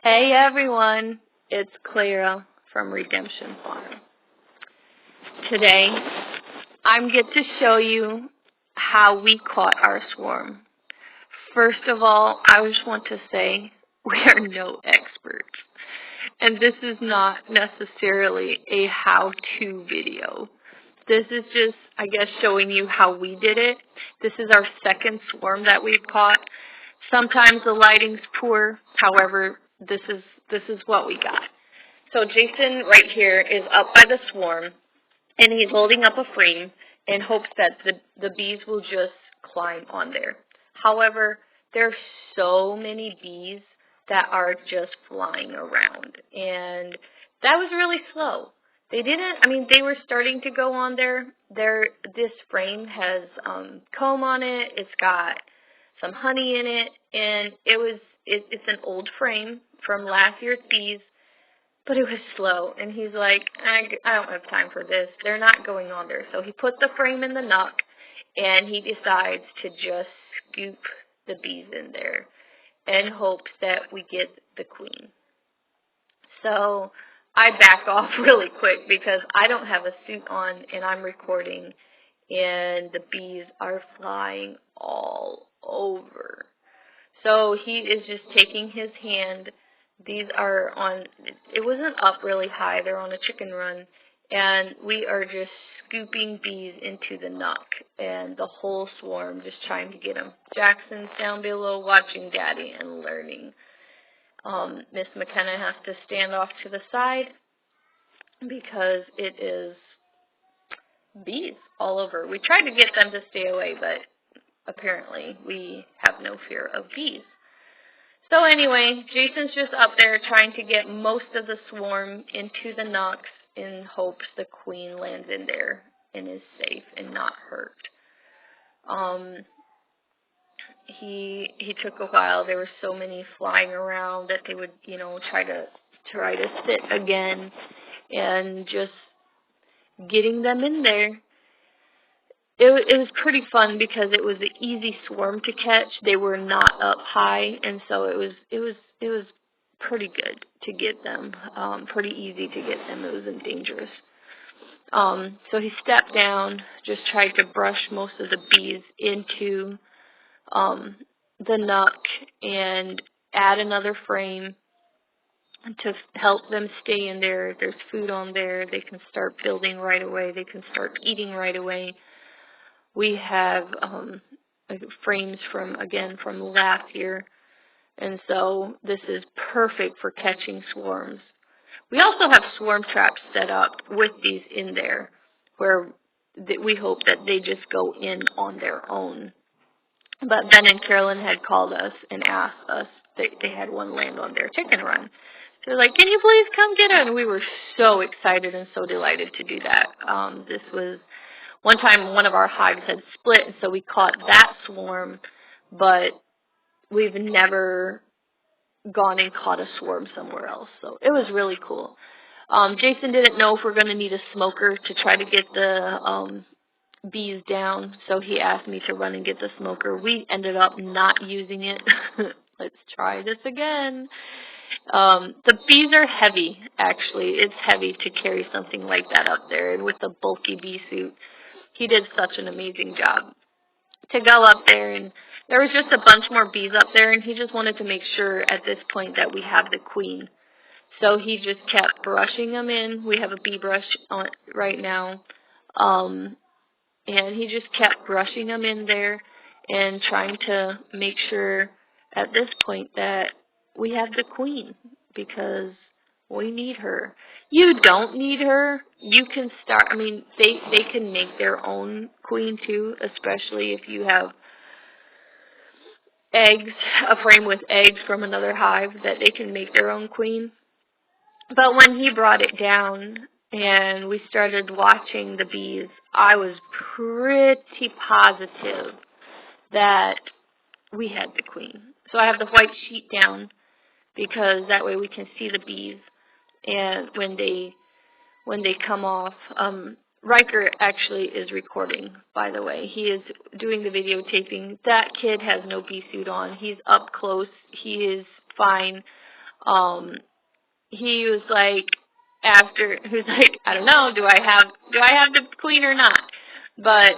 Hey everyone, it's Clara from Redemption Farm. Today, I'm get to show you how we caught our swarm. First of all, I just want to say we are no experts. And this is not necessarily a how-to video. This is just, I guess, showing you how we did it. This is our second swarm that we've caught. Sometimes the lighting's poor. However, this is what we got. So Jason right here is up by the swarm, and he's holding up a frame in hopes that the bees will just climb on there. However, there are so many bees that are just flying around, and that was really slow. They were starting to go on there. This frame has comb on it. It's got some honey in it, and it's an old frame from last year's bees, but it was slow. And he's like, I don't have time for this. They're not going on there. So he put the frame in the nook, and he decides to just scoop the bees in there in hopes that we get the queen. So I back off really quick because I don't have a suit on and I'm recording, and the bees are flying all over. So he is just taking his hand. These are on, it wasn't up really high, they're on a chicken run, and we are just scooping bees into the nook, and the whole swarm just trying to get them. Jackson's down below watching Daddy and learning. Miss McKenna has to stand off to the side because it is bees all over. We tried to get them to stay away, but apparently we have no fear of bees. So anyway, Jason's just up there trying to get most of the swarm into the nooks in hopes the queen lands in there and is safe and not hurt. He took a while. There were so many flying around that they would, try to sit again, and just getting them in there. It was pretty fun because it was an easy swarm to catch. They were not up high, and so it was pretty good to get them. Pretty easy to get them. It wasn't dangerous. So he stepped down, just tried to brush most of the bees into the nook and add another frame to help them stay in there. There's food on there. They can start building right away. They can start eating right away. We have frames from last year, and so this is perfect for catching swarms. We also have swarm traps set up with these in there where we hope that they just go in on their own. But Ben and Carolyn had called us and asked us. They had one land on their chicken run. They're like, can you please come get it? And we were so excited and so delighted to do that. This was one time one of our hives had split, and so we caught that swarm, but we've never gone and caught a swarm somewhere else. So it was really cool. Jason didn't know if we're going to need a smoker to try to get the bees down, so he asked me to run and get the smoker. We ended up not using it. Let's try this again. The bees are heavy, actually. It's heavy to carry something like that up there, and with the bulky bee suit, he did such an amazing job to go up there. And there was just a bunch more bees up there, and he just wanted to make sure at this point that we have the queen. So he just kept brushing them in. We have a bee brush on right now. And he just kept brushing them in there and trying to make sure at this point that we have the queen, because we need her. You don't need her. You can start, they can make their own queen too, especially if you have eggs, a frame with eggs from another hive, that they can make their own queen. But when he brought it down and we started watching the bees, I was pretty positive that we had the queen. So I have the white sheet down because that way we can see the bees, and when they come off. Riker actually is recording, by the way. He is doing the videotaping. That kid has no bee suit on. He's up close. He is fine. He was like, he was like, I don't know, do I have the queen or not? But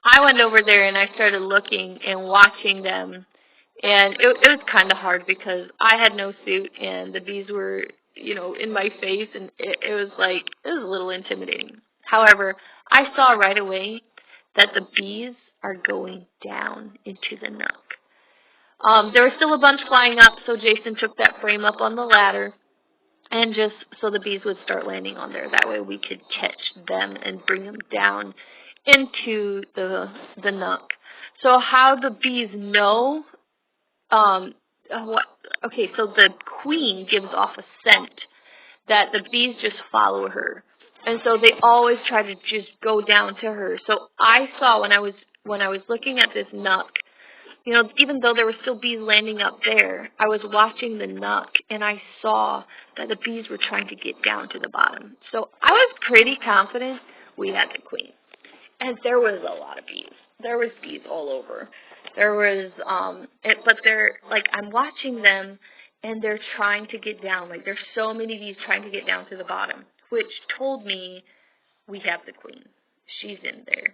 I went over there and I started looking and watching them, and it was kind of hard because I had no suit and the bees were, in my face, and it was a little intimidating. However, I saw right away that the bees are going down into the nook. There was still a bunch flying up, so Jason took that frame up on the ladder, and just so the bees would start landing on there. That way we could catch them and bring them down into the nook. So how the bees know, okay, so the queen gives off a scent that the bees just follow her. And so they always try to just go down to her. So I saw when I was looking at this nook, even though there were still bees landing up there, I was watching the nook, and I saw that the bees were trying to get down to the bottom. So I was pretty confident we had the queen. And there was a lot of bees. There was bees all over. There was, but they're, I'm watching them, and they're trying to get down. There's so many bees trying to get down to the bottom, which told me we have the queen. She's in there.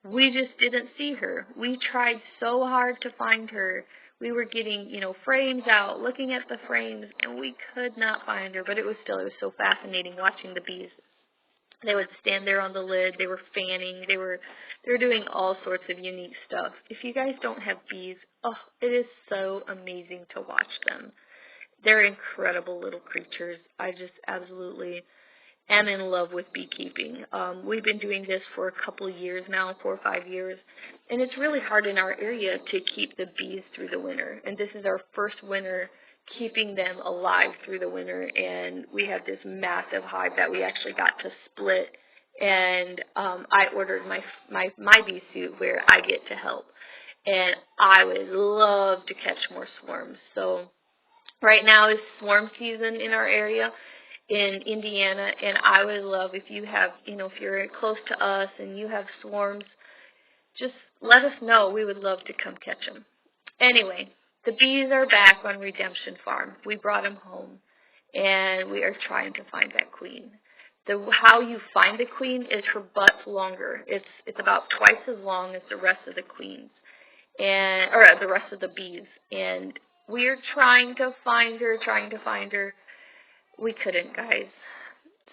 We just didn't see her. We tried so hard to find her. We were getting, frames out, looking at the frames, and we could not find her. But it was so fascinating watching the bees. They would stand there on the lid. They were fanning. They were doing all sorts of unique stuff. If you guys don't have bees, it is so amazing to watch them. They're incredible little creatures. I just absolutely am in love with beekeeping. We've been doing this for a couple of years now, 4 or 5 years, and it's really hard in our area to keep the bees through the winter. And this is our first winter keeping them alive through the winter, and we have this massive hive that we actually got to split. And I ordered my bee suit where I get to help, and I would love to catch more swarms. So right now is swarm season in our area in Indiana, and I would love if you have, if you're close to us and you have swarms, just let us know. We would love to come catch them. Anyway, the bees are back on Redemption Farm. We brought them home, and we are trying to find that queen. How you find the queen is her butt's longer. It's about twice as long as the rest of the queens, or the rest of the bees. And we're trying to find her. We couldn't, guys.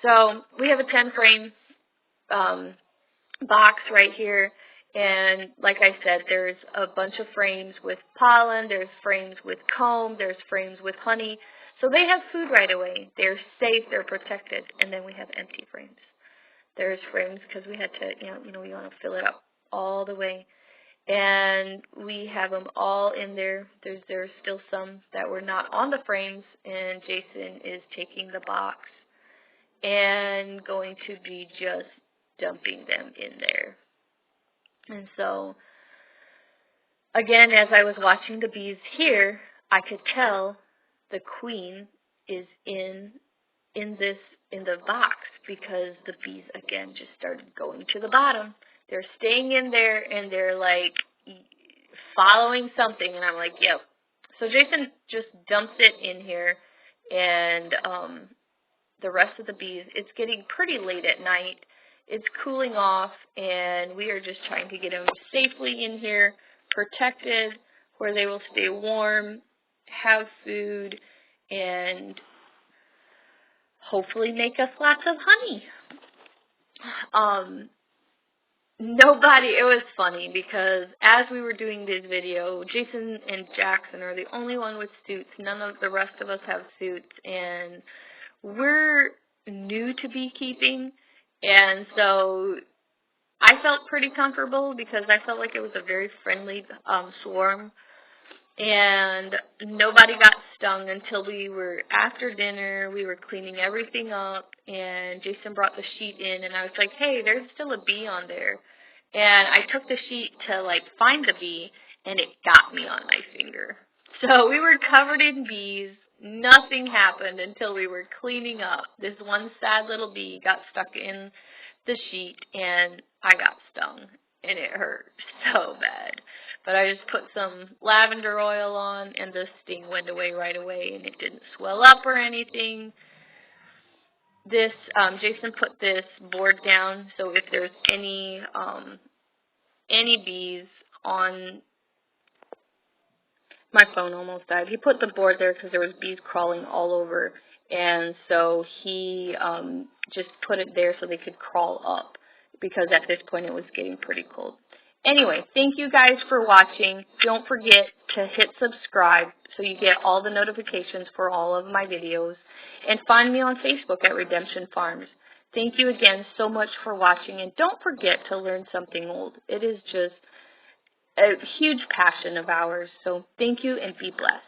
So we have a 10-frame box right here, and like I said, there's a bunch of frames with pollen, there's frames with comb, there's frames with honey. So they have food right away. They're safe, they're protected, and then we have empty frames. There's frames because we had to, we want to fill it up all the way. And we have them all in there. There's still some that were not on the frames, and Jason is taking the box and going to be just dumping them in there. And so, again, as I was watching the bees here, I could tell the queen is in the box because the bees, again, just started going to the bottom. They're staying in there, and they're, following something, and I'm like, yep. So Jason just dumps it in here, and the rest of the bees, it's getting pretty late at night. It's cooling off, and we are just trying to get them safely in here, protected, where they will stay warm, have food, and hopefully make us lots of honey. It was funny because as we were doing this video, Jason and Jackson are the only one with suits. None of the rest of us have suits, and we're new to beekeeping, and so I felt pretty comfortable because I felt like it was a very friendly swarm, and nobody got stung until after dinner, we were cleaning everything up, and Jason brought the sheet in, and I was like, hey, there's still a bee on there. And I took the sheet to, find the bee, and it got me on my finger. So we were covered in bees. Nothing happened until we were cleaning up. This one sad little bee got stuck in the sheet, and I got stung. and it hurt so bad. But I just put some lavender oil on, and the sting went away right away, and it didn't swell up or anything. This, Jason put this board down, so if there's any bees on, my phone almost died. He put the board there because there was bees crawling all over, and so he just put it there so they could crawl up, because at this point it was getting pretty cold. Anyway, thank you guys for watching. Don't forget to hit subscribe so you get all the notifications for all of my videos. And find me on Facebook at Redemption Farms. Thank you again so much for watching. And don't forget to learn something old. It is just a huge passion of ours. So thank you and be blessed.